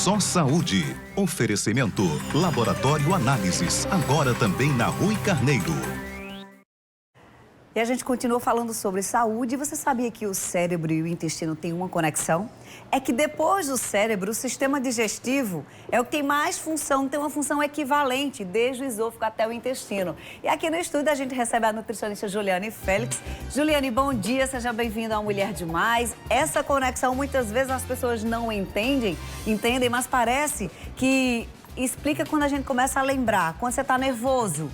Só Saúde. Oferecimento Laboratório Análises. Agora também na Rui Carneiro. E a gente continua falando sobre saúde. Você sabia que o cérebro e o intestino têm uma conexão? É que depois do cérebro, o sistema digestivo é o que tem mais função, tem uma função equivalente, desde o esôfago até o intestino. E aqui no estúdio a gente recebe a nutricionista Juliane Félix. Juliane, bom dia, seja bem-vinda ao Mulher Demais. Essa conexão muitas vezes as pessoas não entendem, mas parece que explica quando a gente começa a lembrar, quando você está nervoso.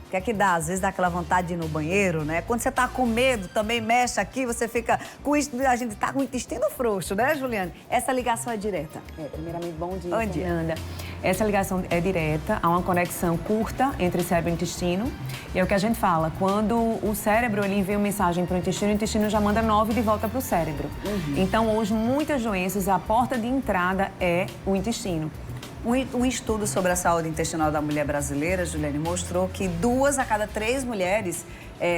O que é que dá? Às vezes dá aquela vontade de ir no banheiro, né? Quando você tá com medo, também mexe aqui, você fica com isso, a gente tá com o intestino frouxo, né, Juliane? Essa ligação é direta. Primeiramente, bom dia, Bom dia. Fernanda. Essa ligação é direta, há uma conexão curta entre cérebro e intestino. E é o que a gente fala, quando o cérebro ele envia uma mensagem para o intestino já manda 9 de volta para o cérebro. Então, hoje, muitas doenças, a porta de entrada é o intestino. Um estudo sobre a saúde intestinal da mulher brasileira, Juliane, mostrou que 2 a cada 3 mulheres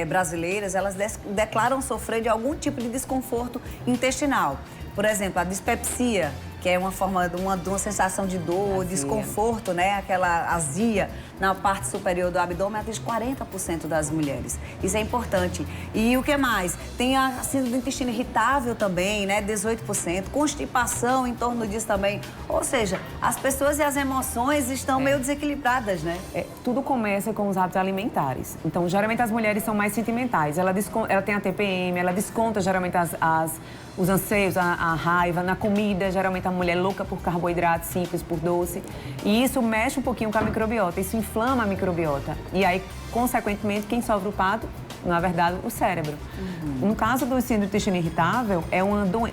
brasileiras, elas declaram sofrer de algum tipo de desconforto intestinal. Por exemplo, a dispepsia, que é uma forma de uma sensação de dor, desconforto, né? Aquela azia na parte superior do abdômen, atinge 40% das mulheres. Isso é importante. E o que mais? Tem a síndrome do intestino irritável também, né? 18%. Constipação em torno disso também. Ou seja, as pessoas e as emoções estão meio desequilibradas, né? Tudo começa com os hábitos alimentares. Então, geralmente as mulheres são mais sentimentais. Ela tem a TPM, ela desconta geralmente os anseios, a raiva na comida. Geralmente a mulher é louca por carboidrato simples, por doce. E isso mexe um pouquinho com a microbiota, isso inflama a microbiota. E aí, consequentemente, quem sofre o parto, na verdade, o cérebro. No caso do síndrome do intestino irritável,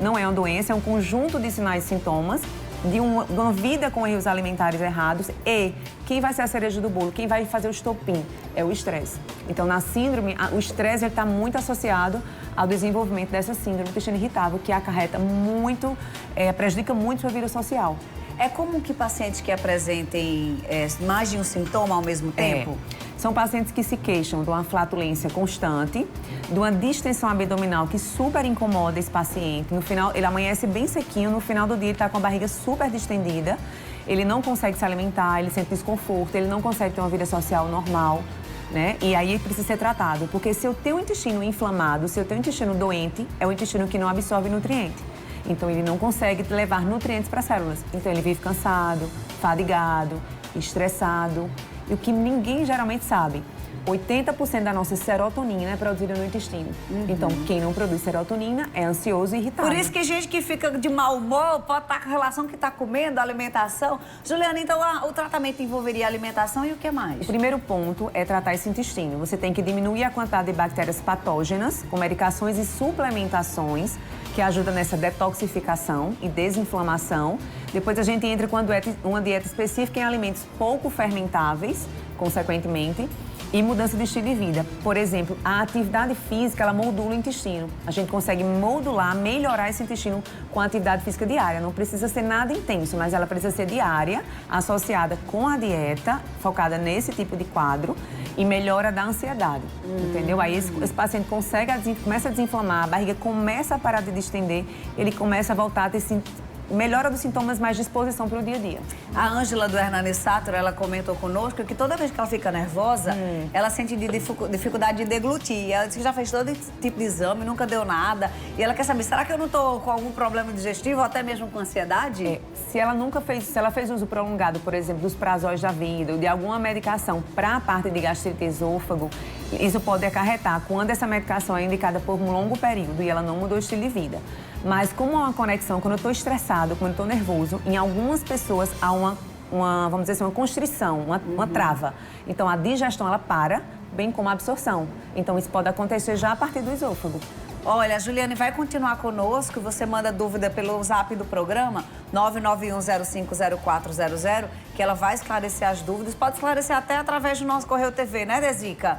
não é uma doença, é um conjunto de sinais e sintomas de uma vida com erros alimentares errados e quem vai ser a cereja do bolo, quem vai fazer o estopim é o estresse. Então, na síndrome, o estresse está muito associado ao desenvolvimento dessa síndrome do intestino irritável, que acarreta muito, prejudica muito sua vida social. É comum que pacientes que apresentem mais de um sintoma ao mesmo tempo? São pacientes que se queixam de uma flatulência constante, de uma distensão abdominal que super incomoda esse paciente. No final, ele amanhece bem sequinho, no final do dia ele está com a barriga super distendida, ele não consegue se alimentar, ele sente desconforto, ele não consegue ter uma vida social normal, né? E aí precisa ser tratado, porque se eu tenho o intestino inflamado, se eu tenho o intestino doente, é o intestino que não absorve nutriente. Então, ele não consegue levar nutrientes para as células. Então, ele vive cansado, fadigado, estressado. E o que ninguém geralmente sabe, 80% da nossa serotonina é produzida no intestino. Então, quem não produz serotonina é ansioso e irritado. Por isso que gente que fica de mau humor pode estar com relação que está comendo, alimentação. Juliana, então o tratamento envolveria alimentação e o que mais? O primeiro ponto é tratar esse intestino. Você tem que diminuir a quantidade de bactérias patógenas com medicações e suplementações que ajudam nessa detoxificação e desinflamação. Depois a gente entra com uma dieta específica em alimentos pouco fermentáveis, consequentemente, e mudança de estilo de vida. Por exemplo, a atividade física, ela moldula o intestino. A gente consegue modular, melhorar esse intestino com a atividade física diária. Não precisa ser nada intenso, mas ela precisa ser diária, associada com a dieta, focada nesse tipo de quadro e melhora da ansiedade, entendeu? Aí esse paciente começa a desinflamar, a barriga começa a parar de distender, ele começa a voltar a ter melhora dos sintomas, mais disposição para o dia a dia. A Ângela do Hernani Sattler, ela comentou conosco que toda vez que ela fica nervosa, ela sente dificuldade de deglutir. Ela disse que já fez todo tipo de exame, nunca deu nada. E ela quer saber, será que eu não estou com algum problema digestivo, ou até mesmo com ansiedade? Se ela fez uso prolongado, por exemplo, dos prazóis da vida, ou de alguma medicação para a parte de gastrite esôfago, isso pode acarretar quando essa medicação é indicada por um longo período e ela não mudou o estilo de vida. Mas como é uma conexão, quando eu estou estressado, quando eu estou nervoso, em algumas pessoas há vamos dizer assim, uma constrição, uma trava. Então, a digestão, ela para, bem como a absorção. Então, isso pode acontecer já a partir do esôfago. Olha, a Juliane vai continuar conosco. Você manda dúvida pelo zap do programa, 991050400, que ela vai esclarecer as dúvidas. Pode esclarecer até através do nosso Correio TV, né, Dezica?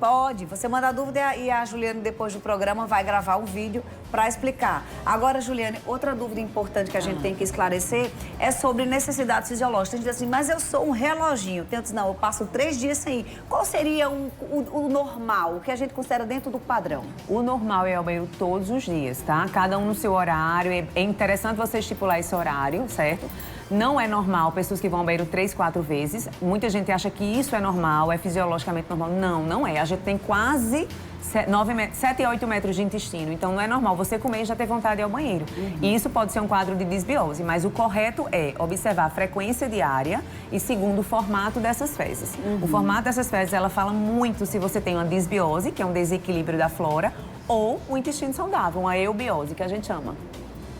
Pode, você manda a dúvida e a Juliane, depois do programa, vai gravar um vídeo para explicar. Agora, Juliane, outra dúvida importante que a gente tem que esclarecer é sobre necessidades fisiológicas. A gente diz assim, mas eu sou um reloginho. Não, eu passo 3 dias sem ir. Qual seria o normal, o que a gente considera dentro do padrão? O normal é ir ao banheiro todos os dias, tá? Cada um no seu horário. É interessante você estipular esse horário, certo? Não é normal pessoas que vão ao banheiro 3, 4 vezes. Muita gente acha que isso é normal, é fisiologicamente normal. Não, não é. A gente tem quase 7 a 8 metros de intestino. Então, não é normal você comer e já ter vontade de ir ao banheiro. E isso pode ser um quadro de disbiose, mas o correto é observar a frequência diária e, segundo, o formato dessas fezes. O formato dessas fezes, ela fala muito se você tem uma disbiose, que é um desequilíbrio da flora, ou o intestino saudável, uma eubiose, que a gente chama.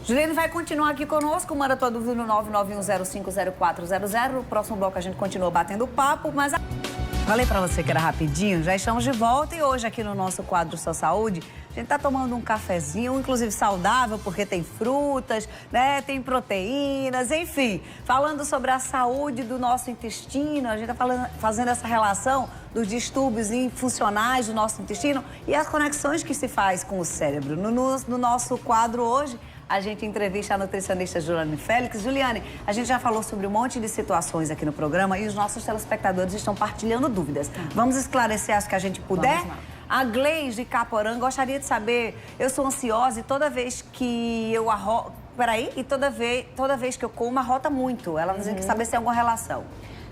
Juliane vai continuar aqui conosco, manda tua dúvida no 991050400. No próximo bloco a gente continua batendo papo, mas... Falei pra você que era rapidinho, já estamos de volta e hoje aqui no nosso quadro Sua Saúde, a gente tá tomando um cafezinho, inclusive saudável, porque tem frutas, né, tem proteínas, enfim. Falando sobre a saúde do nosso intestino, a gente tá fazendo essa relação dos distúrbios funcionais do nosso intestino e as conexões que se faz com o cérebro. No nosso quadro hoje, a gente entrevista a nutricionista Juliane Félix. Juliane, a gente já falou sobre um monte de situações aqui no programa e os nossos telespectadores estão partilhando dúvidas. Vamos esclarecer as que a gente puder? A Gleis de Caporã gostaria de saber, eu sou ansiosa e toda vez que eu arroto... Peraí, e toda vez que eu como, arrota muito. Ela quer saber se tem alguma relação.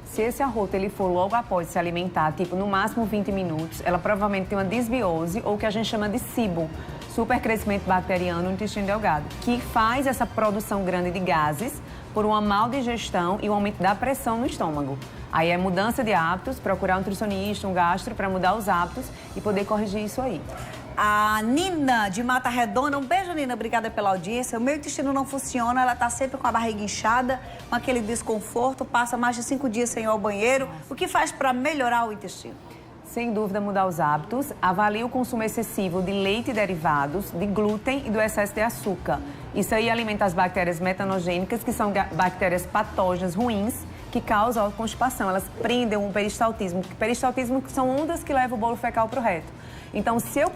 Se esse arroto ele for logo após se alimentar, tipo no máximo 20 minutos, ela provavelmente tem uma disbiose ou o que a gente chama de SIBO, supercrescimento bacteriano no intestino delgado, que faz essa produção grande de gases por uma mal digestão e um aumento da pressão no estômago. Aí é mudança de hábitos, procurar um nutricionista, um gastro para mudar os hábitos e poder corrigir isso aí. A Nina, de Mata Redonda. Um beijo, Nina. Obrigada pela audiência. O meu intestino não funciona, ela tá sempre com a barriga inchada, com aquele desconforto, passa mais de 5 dias sem ir ao banheiro. O que faz para melhorar o intestino? Sem dúvida, mudar os hábitos. Avalie o consumo excessivo de leite e derivados, de glúten e do excesso de açúcar. Isso aí alimenta as bactérias metanogênicas, que são bactérias patógenas ruins, que causam constipação. Elas prendem o peristaltismo. Peristaltismo são ondas que levam o bolo fecal para o reto. Então, se eu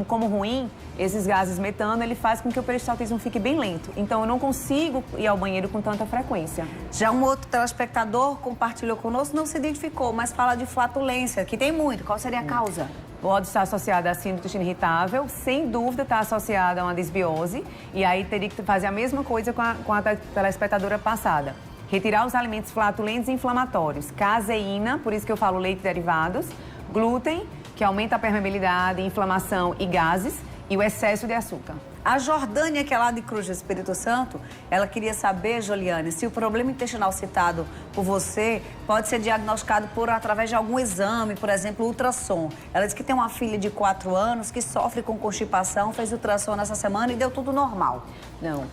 como ruim, esses gases metano, ele faz com que o peristaltismo fique bem lento. Então, eu não consigo ir ao banheiro com tanta frequência. Já um outro telespectador compartilhou conosco, não se identificou, mas fala de flatulência, que tem muito. Qual seria a causa? Pode estar associada a síndrome do intestino irritável, sem dúvida está associada a uma disbiose. E aí teria que fazer a mesma coisa com a telespectadora passada. Retirar os alimentos flatulentos e inflamatórios. Caseína, por isso que eu falo leite e derivados. Glúten, que aumenta a permeabilidade, inflamação e gases, e o excesso de açúcar. A Jordânia, que é lá de Cruz do Espírito Santo, ela queria saber, Juliane, se o problema intestinal citado por você pode ser diagnosticado através de algum exame, por exemplo, ultrassom. Ela disse que tem uma filha de 4 anos que sofre com constipação, fez ultrassom nessa semana e deu tudo normal. Não.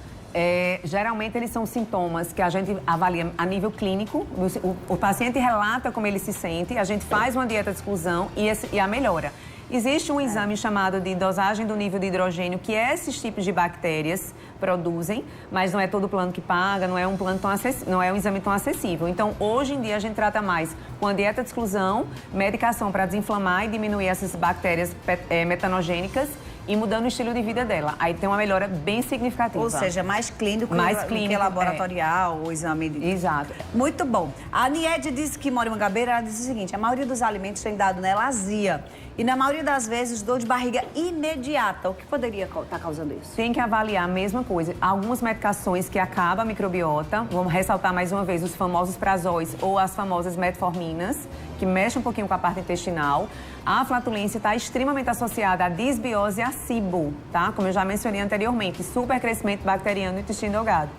Geralmente, eles são sintomas que a gente avalia a nível clínico. O paciente relata como ele se sente, a gente faz uma dieta de exclusão e a melhora. Existe um exame chamado de dosagem do nível de hidrogênio que esses tipos de bactérias produzem, mas não é todo plano que paga, não é um plano não é um exame tão acessível. Então, hoje em dia, a gente trata mais com a dieta de exclusão, medicação para desinflamar e diminuir essas bactérias metanogênicas e mudando o estilo de vida dela. Aí tem uma melhora bem significativa. Ou seja, mais clínico que laboratorial, o exame de... Exato. Muito bom. A Niede disse que mora em Mangabeira, ela disse o seguinte, a maioria dos alimentos tem dado nela azia. E na maioria das vezes, dor de barriga imediata. O que poderia estar causando isso? Tem que avaliar a mesma coisa. Algumas medicações que acabam a microbiota, vamos ressaltar mais uma vez os famosos prazóis ou as famosas metforminas, que mexem um pouquinho com a parte intestinal. A flatulência está extremamente associada à disbiose e à SIBO, tá? Como eu já mencionei anteriormente, supercrescimento bacteriano no intestino delgado.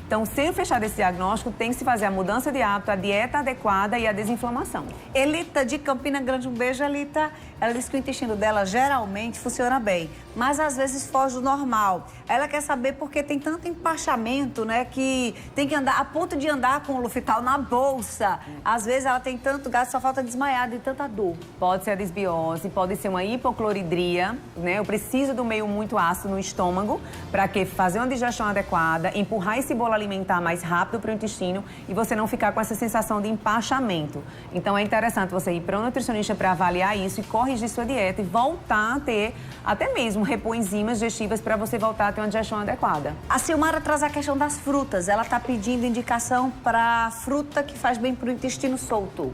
Então, sem fechar desse diagnóstico, tem que se fazer a mudança de hábito, a dieta adequada e a desinflamação. Elita, de Campina Grande, um beijo, Elita. Ela disse que o intestino dela geralmente funciona bem, mas às vezes foge do normal. Ela quer saber por que tem tanto empachamento, né, que tem que andar, a ponto de andar com o Lufital na bolsa. Às vezes ela tem tanto gasto, só falta desmaiar de tanta dor. Pode ser a disbiose, pode ser uma hipocloridria, né? Eu preciso do meio muito ácido no estômago para fazer uma digestão adequada, empurrar esse bolo alimentar mais rápido para o intestino e você não ficar com essa sensação de empachamento. Então, é interessante você ir para um nutricionista para avaliar isso e corrigir sua dieta e voltar a ter, até mesmo, repor enzimas digestivas para você voltar a ter uma digestão adequada. A Silmara traz a questão das frutas. Ela está pedindo indicação para fruta que faz bem para o intestino solto.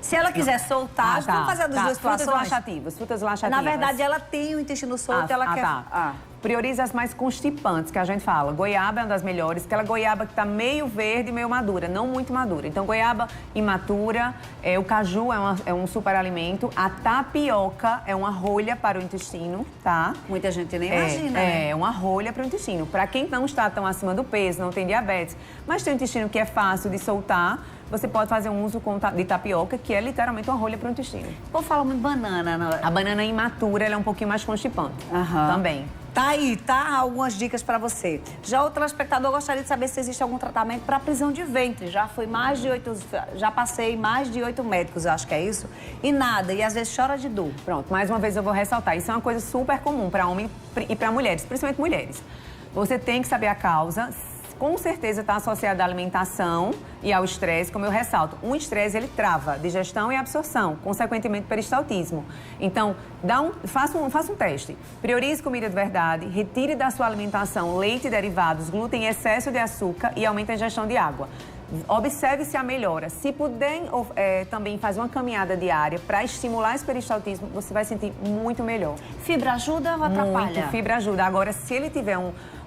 Se ela quiser soltar, vamos fazer as duas situações. Frutas laxativas. Na verdade, ela tem o intestino solto, ela quer... priorize as mais constipantes, que a gente fala. Goiaba é uma das melhores, aquela goiaba que está meio verde, meio madura, não muito madura. Então, goiaba imatura, o caju é um super alimento, a tapioca é uma rolha para o intestino, tá? Muita gente nem imagina, né? É uma rolha para o intestino. Para quem não está tão acima do peso, não tem diabetes, mas tem um intestino que é fácil de soltar, você pode fazer um uso de tapioca, que é literalmente uma rolha para o intestino. Vou falar muito banana. Não? A banana imatura, ela é um pouquinho mais constipante. Também. Tá aí, tá? Algumas dicas para você. Já o telespectador gostaria de saber se existe algum tratamento para prisão de ventre. Já passei mais de 8 médicos, acho que é isso. E nada, e às vezes chora de dor. Pronto, mais uma vez eu vou ressaltar. Isso é uma coisa super comum para homens e para mulheres, principalmente mulheres. Você tem que saber a causa. Com certeza está associado à alimentação e ao estresse, como eu ressalto. Um estresse, ele trava digestão e absorção, consequentemente peristaltismo. Então, faça um teste. Priorize comida de verdade, retire da sua alimentação leite e derivados, glúten, excesso de açúcar e aumente a ingestão de água. Observe se há melhora. Se puder também fazer uma caminhada diária para estimular esse peristaltismo, você vai sentir muito melhor. Fibra ajuda ou atrapalha? Muito, fibra ajuda. Agora, se ele tiver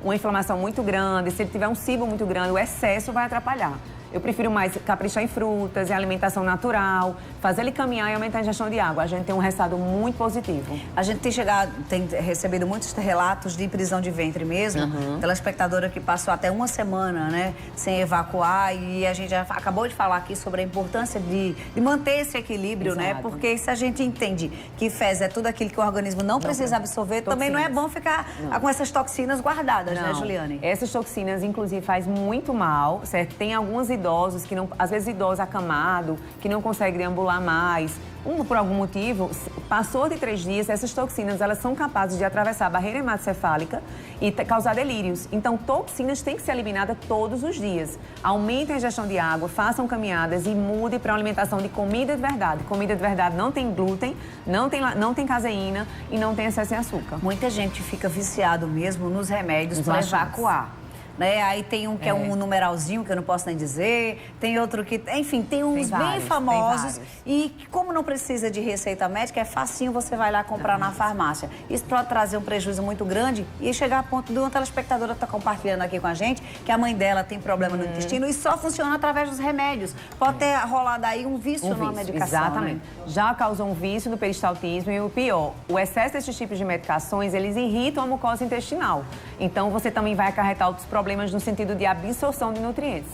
uma inflamação muito grande, se ele tiver um cibo muito grande, o excesso vai atrapalhar. Eu prefiro mais caprichar em frutas, em alimentação natural, fazer ele caminhar e aumentar a ingestão de água. A gente tem um resultado muito positivo. A gente tem recebido muitos relatos de prisão de ventre mesmo. Telespectadora que passou até uma semana, né, sem evacuar. E a gente já acabou de falar aqui sobre a importância de manter esse equilíbrio, Exato. né? Porque se a gente entende que fezes é tudo aquilo que o organismo não precisa absorver, também não é bom ficar com essas toxinas guardadas, né, Juliane? Essas toxinas, inclusive, faz muito mal, certo? Tem alguns idosos que não, às vezes idoso acamado, que não consegue deambular mais, por algum motivo, passou de 3 dias, essas toxinas, elas são capazes de atravessar a barreira hematocefálica e causar delírios. Então, toxinas têm que ser eliminadas todos os dias. Aumentem a ingestão de água, façam caminhadas e mude para uma alimentação de comida de verdade. Comida de verdade não tem glúten, não tem caseína e não tem excesso de açúcar. Muita gente fica viciado mesmo nos remédios para evacuar. Né? Aí tem um que é um numeralzinho, que eu não posso nem dizer. Tem outro que... Enfim, tem uns bem famosos. E como não precisa de receita médica, é facinho, você vai lá comprar na farmácia. Isso pode trazer um prejuízo muito grande e chegar a ponto de uma telespectadora estar compartilhando aqui com a gente que a mãe dela tem problema no intestino e só funciona através dos remédios. Pode ter rolado aí um vício numa medicação. Exatamente. Né? Já causou um vício do peristaltismo e o pior, o excesso desses tipos de medicações, eles irritam a mucosa intestinal. Então, você também vai acarretar outros problemas no sentido de absorção de nutrientes.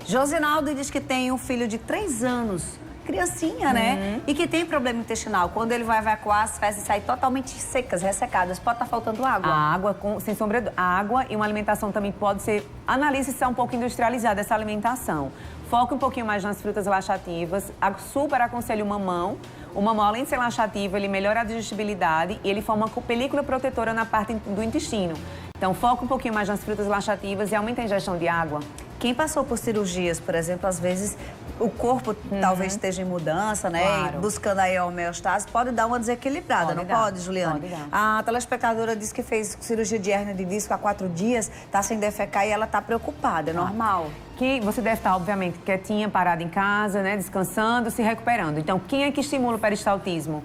Josinaldo diz que tem um filho de 3 anos, criancinha, né? E que tem problema intestinal. Quando ele vai evacuar, as fezes saem totalmente secas, ressecadas. Pode estar faltando água. A água, sem sombra de água, e uma alimentação também pode ser... Analise se é um pouco industrializada essa alimentação. Foque um pouquinho mais nas frutas laxativas. Super aconselho o mamão. O mamão, além de ser laxativo, ele melhora a digestibilidade e ele forma uma película protetora na parte do intestino. Então, foca um pouquinho mais nas frutas laxativas e aumenta a ingestão de água. Quem passou por cirurgias, por exemplo, às vezes o corpo talvez esteja em mudança, né? Claro. E buscando aí a homeostase, pode dar uma desequilibrada, pode, Juliane? Pode dar. A telespectadora disse que fez cirurgia de hérnia de disco há 4 dias, está sem defecar e ela está preocupada, é normal. Que você deve estar, obviamente, quietinha, parada em casa, né? Descansando, se recuperando. Então, quem é que estimula o peristaltismo?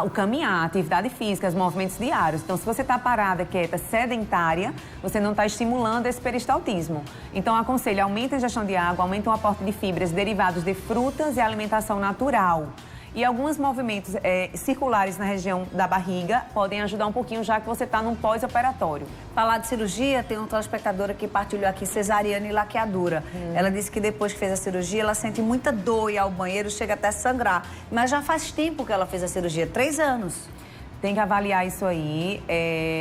O caminhar, a atividade física, os movimentos diários. Então, se você está parada, quieta, sedentária, você não está estimulando esse peristaltismo. Então, aconselho, aumenta a ingestão de água, aumenta o aporte de fibras derivados de frutas e alimentação natural. E alguns movimentos circulares na região da barriga podem ajudar um pouquinho, já que você está num pós-operatório. Falar de cirurgia, tem uma telespectadora que partilhou aqui cesariana e laqueadura. Ela disse que depois que fez a cirurgia, ela sente muita dor e ao banheiro chega até a sangrar. Mas já faz tempo que ela fez a cirurgia, 3 anos. Tem que avaliar isso aí.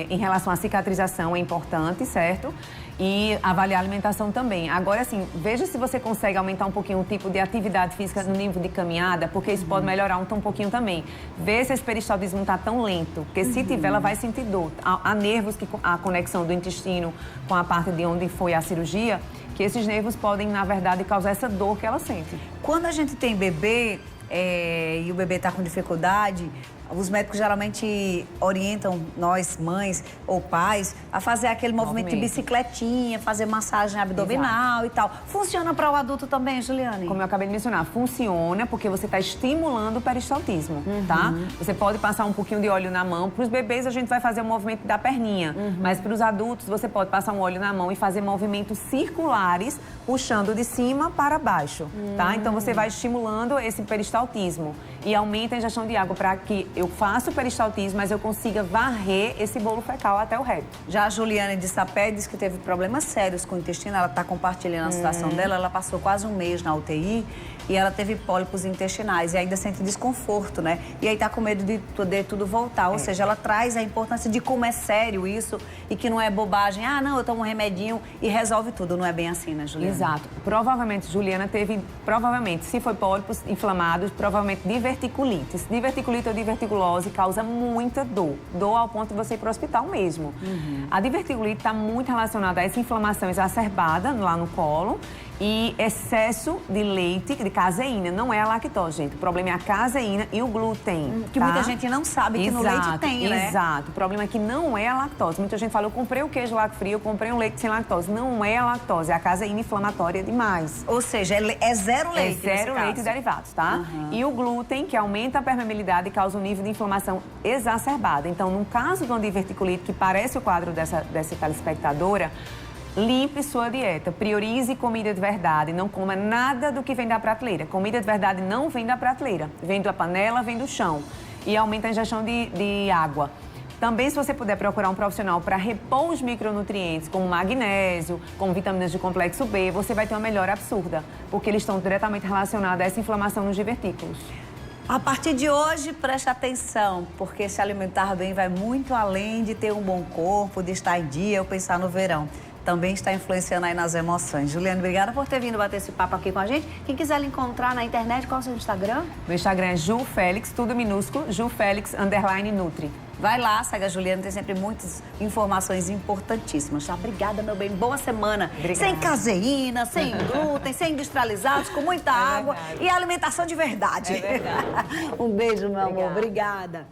Em relação à cicatrização, é importante, certo? E avaliar a alimentação também. Agora, assim, veja se você consegue aumentar um pouquinho o tipo de atividade física no nível de caminhada, porque isso pode melhorar um pouquinho também. Vê se esse peristaltismo está tão lento, porque se tiver, ela vai sentir dor. Há nervos, a conexão do intestino com a parte de onde foi a cirurgia, que esses nervos podem, na verdade, causar essa dor que ela sente. Quando a gente tem bebê e o bebê está com dificuldade, os médicos geralmente orientam nós, mães ou pais, a fazer aquele movimento de bicicletinha, fazer massagem abdominal e tal. Funciona para o adulto também, Juliane? Como eu acabei de mencionar, funciona porque você está estimulando o peristaltismo, tá? Você pode passar um pouquinho de óleo na mão. Para os bebês, a gente vai fazer o movimento da perninha. Mas para os adultos, você pode passar um óleo na mão e fazer movimentos circulares, puxando de cima para baixo, tá? Então, você vai estimulando esse peristaltismo e aumenta a ingestão de água para que eu faça o peristaltismo, mas eu consiga varrer esse bolo fecal até o reto. Já a Juliane de Sapé disse que teve problemas sérios com o intestino. Ela está compartilhando a situação dela. Ela passou quase um mês na UTI e ela teve pólipos intestinais e ainda sente desconforto, né? E aí tá com medo de poder tudo voltar. Ou seja, ela traz a importância de como é sério isso e que não é bobagem. Ah, não, eu tomo um remedinho e resolve tudo. Não é bem assim, né, Juliana? Exato. Provavelmente, Juliana teve, se foi pólipos inflamados, provavelmente diverticulite. Diverticulite ou diverticulose causa muita dor. Dor ao ponto de você ir para o hospital mesmo. A diverticulite está muito relacionada a essa inflamação exacerbada lá no colo e excesso de leite, de caseína. Não é a lactose, gente. O problema é a caseína e o glúten. Que muita gente não sabe que no leite tem, né? Exato. O problema é que não é a lactose. Muita gente fala, eu comprei o queijo lac frio, eu comprei um leite sem lactose. Não é a lactose, é a caseína inflamatória demais. Ou seja, é zero leite. É zero leite e derivados, tá? E o glúten, que aumenta a permeabilidade e causa um nível de inflamação exacerbada. Então, no caso de uma diverticulite, que parece o quadro dessa telespectadora, limpe sua dieta, priorize comida de verdade, não coma nada do que vem da prateleira. Comida de verdade não vem da prateleira, vem da panela, vem do chão. E aumenta a ingestão de água. Também, se você puder procurar um profissional para repor os micronutrientes, como magnésio, como vitaminas de complexo B, você vai ter uma melhora absurda, porque eles estão diretamente relacionados a essa inflamação nos divertículos. A partir de hoje, preste atenção, porque se alimentar bem vai muito além de ter um bom corpo, de estar em dia ou pensar no verão. Também está influenciando aí nas emoções. Juliane, obrigada por ter vindo bater esse papo aqui com a gente. Quem quiser lhe encontrar na internet, qual é o seu Instagram? Meu Instagram é Ju Félix, tudo minúsculo, Ju Félix _Nutri. Vai lá, segue a Juliana, tem sempre muitas informações importantíssimas. Tá? Obrigada, meu bem. Boa semana. Obrigada. Sem caseína, sem glúten, sem industrializados, com muita água e alimentação de verdade. É verdade. Um beijo, meu amor. Obrigada.